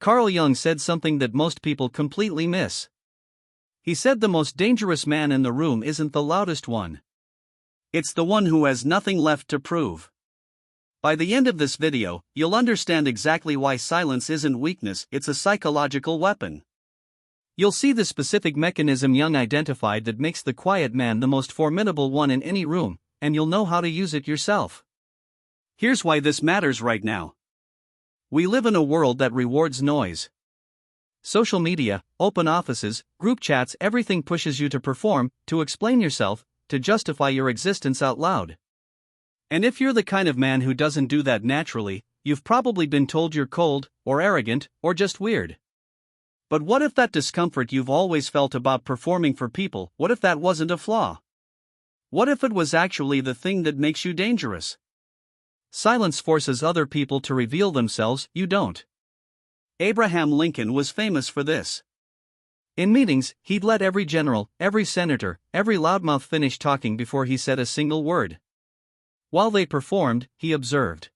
Carl Jung said something that most people completely miss. He said the most dangerous man in the room isn't the loudest one. It's the one who has nothing left to prove. By the end of this video, you'll understand exactly why silence isn't weakness, it's a psychological weapon. You'll see the specific mechanism Jung identified that makes the quiet man the most formidable one in any room, and you'll know how to use it yourself. Here's why this matters right now. We live in a world that rewards noise. Social media, open offices, group chats, everything pushes you to perform, to explain yourself, to justify your existence out loud. And if you're the kind of man who doesn't do that naturally, you've probably been told you're cold, or arrogant, or just weird. But what if that discomfort you've always felt about performing for people, what if that wasn't a flaw? What if it was actually the thing that makes you dangerous? Silence forces other people to reveal themselves, you don't. Abraham Lincoln was famous for this. In meetings, he'd let every general, every senator, every loudmouth finish talking before he said a single word. While they performed, he observed.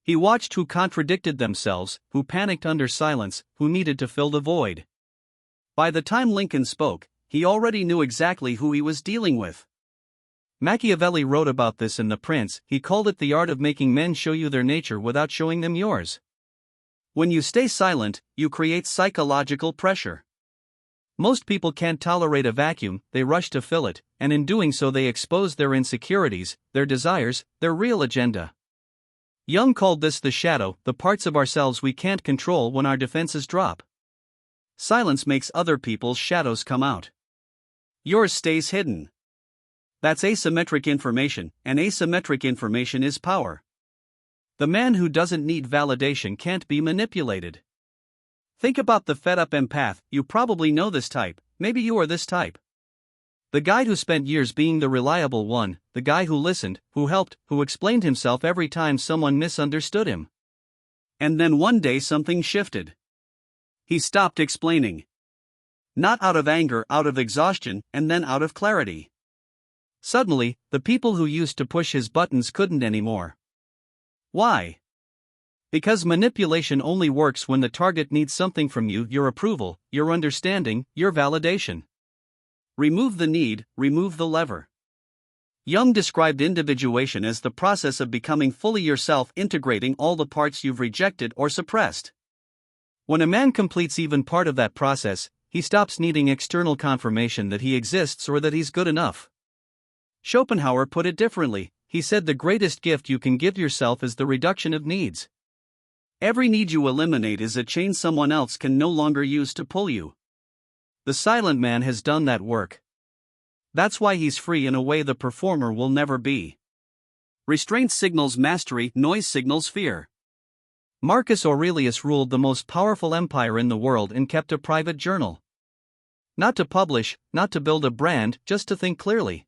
He watched who contradicted themselves, who panicked under silence, who needed to fill the void. By the time Lincoln spoke, he already knew exactly who he was dealing with. Machiavelli wrote about this in The Prince. He called it the art of making men show you their nature without showing them yours. When you stay silent, you create psychological pressure. Most people can't tolerate a vacuum, they rush to fill it, and in doing so they expose their insecurities, their desires, their real agenda. Jung called this the shadow, the parts of ourselves we can't control when our defenses drop. Silence makes other people's shadows come out. Yours stays hidden. That's asymmetric information, and asymmetric information is power. The man who doesn't need validation can't be manipulated. Think about the fed-up empath. You probably know this type, maybe you are this type. The guy who spent years being the reliable one, the guy who listened, who helped, who explained himself every time someone misunderstood him. And then one day something shifted. He stopped explaining. Not out of anger, out of exhaustion, and then out of clarity. Suddenly, the people who used to push his buttons couldn't anymore. Why? Because manipulation only works when the target needs something from you, your approval, your understanding, your validation. Remove the need, remove the lever. Jung described individuation as the process of becoming fully yourself, integrating all the parts you've rejected or suppressed. When a man completes even part of that process, he stops needing external confirmation that he exists or that he's good enough. Schopenhauer put it differently. He said the greatest gift you can give yourself is the reduction of needs. Every need you eliminate is a chain someone else can no longer use to pull you. The silent man has done that work. That's why he's free in a way the performer will never be. Restraint signals mastery, noise signals fear. Marcus Aurelius ruled the most powerful empire in the world and kept a private journal. Not to publish, not to build a brand, just to think clearly.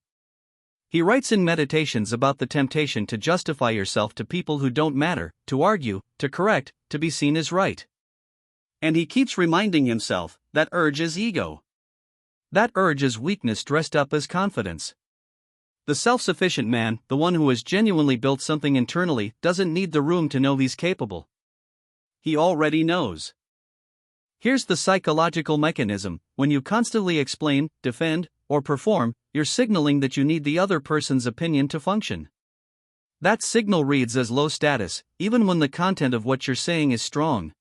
He writes in Meditations about the temptation to justify yourself to people who don't matter, to argue, to correct, to be seen as right. And he keeps reminding himself, that urge is ego. That urge is weakness dressed up as confidence. The self-sufficient man, the one who has genuinely built something internally, doesn't need the room to know he's capable. He already knows. Here's the psychological mechanism: when you constantly explain, defend, or perform, you're signaling that you need the other person's opinion to function. That signal reads as low status, even when the content of what you're saying is strong.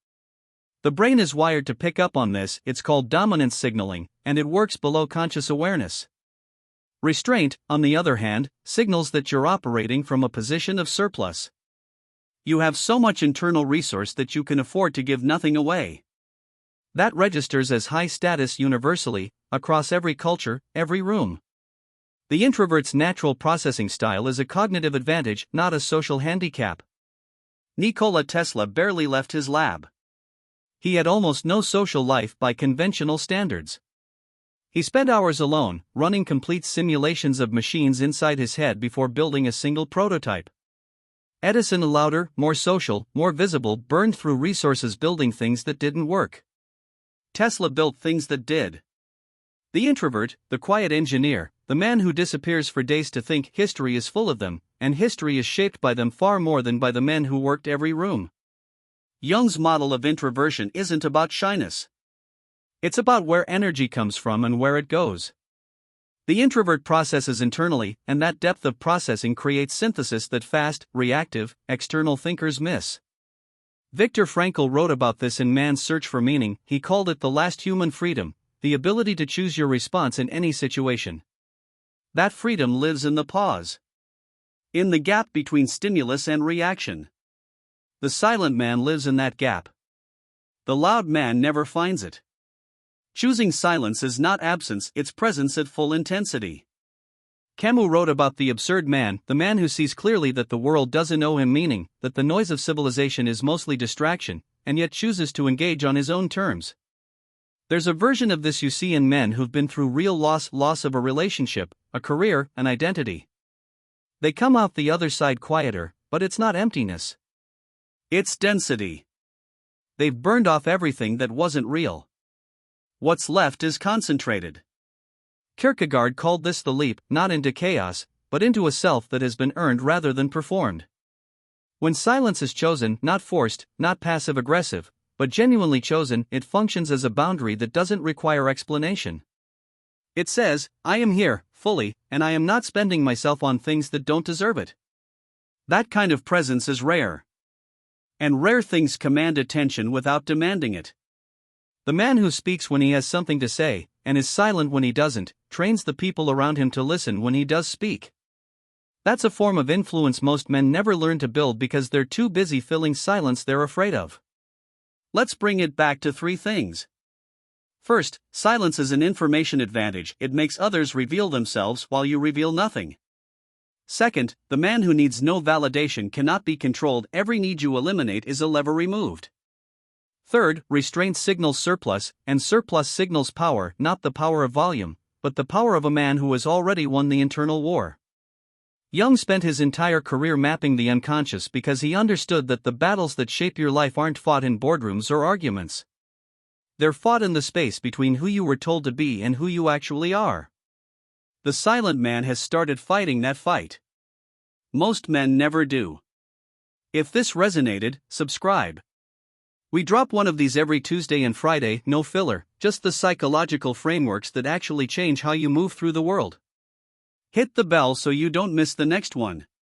The brain is wired to pick up on this. It's called dominance signaling, and it works below conscious awareness. Restraint, on the other hand, signals that you're operating from a position of surplus. You have so much internal resource that you can afford to give nothing away. That registers as high status universally, across every culture, every room. The introvert's natural processing style is a cognitive advantage, not a social handicap. Nikola Tesla barely left his lab. He had almost no social life by conventional standards. He spent hours alone, running complete simulations of machines inside his head before building a single prototype. Edison, louder, more social, more visible, burned through resources building things that didn't work. Tesla built things that did. The introvert, the quiet engineer, the man who disappears for days to think, history is full of them, and history is shaped by them far more than by the men who worked every room. Jung's model of introversion isn't about shyness. It's about where energy comes from and where it goes. The introvert processes internally, and that depth of processing creates synthesis that fast, reactive, external thinkers miss. Viktor Frankl wrote about this in Man's Search for Meaning. He called it the last human freedom, the ability to choose your response in any situation. That freedom lives in the pause, in the gap between stimulus and reaction. The silent man lives in that gap. The loud man never finds it. Choosing silence is not absence, it's presence at full intensity. Camus wrote about the absurd man, the man who sees clearly that the world doesn't owe him meaning, that the noise of civilization is mostly distraction, and yet chooses to engage on his own terms. There's a version of this you see in men who've been through real loss of a relationship, a career, an identity. They come out the other side quieter, but it's not emptiness. It's density. They've burned off everything that wasn't real. What's left is concentrated. Kierkegaard called this the leap, not into chaos, but into a self that has been earned rather than performed. When silence is chosen, not forced, not passive-aggressive, but genuinely chosen, it functions as a boundary that doesn't require explanation. It says, I am here, fully, and I am not spending myself on things that don't deserve it. That kind of presence is rare. And rare things command attention without demanding it. The man who speaks when he has something to say, and is silent when he doesn't, trains the people around him to listen when he does speak. That's a form of influence most men never learn to build because they're too busy filling silence they're afraid of. Let's bring it back to three things. First, silence is an information advantage, it makes others reveal themselves while you reveal nothing. Second, the man who needs no validation cannot be controlled, every need you eliminate is a lever removed. Third, restraint signals surplus, and surplus signals power, not the power of volume, but the power of a man who has already won the internal war. Jung spent his entire career mapping the unconscious because he understood that the battles that shape your life aren't fought in boardrooms or arguments. They're fought in the space between who you were told to be and who you actually are. The silent man has started fighting that fight. Most men never do. If this resonated, subscribe. We drop one of these every Tuesday and Friday, no filler, just the psychological frameworks that actually change how you move through the world. Hit the bell so you don't miss the next one.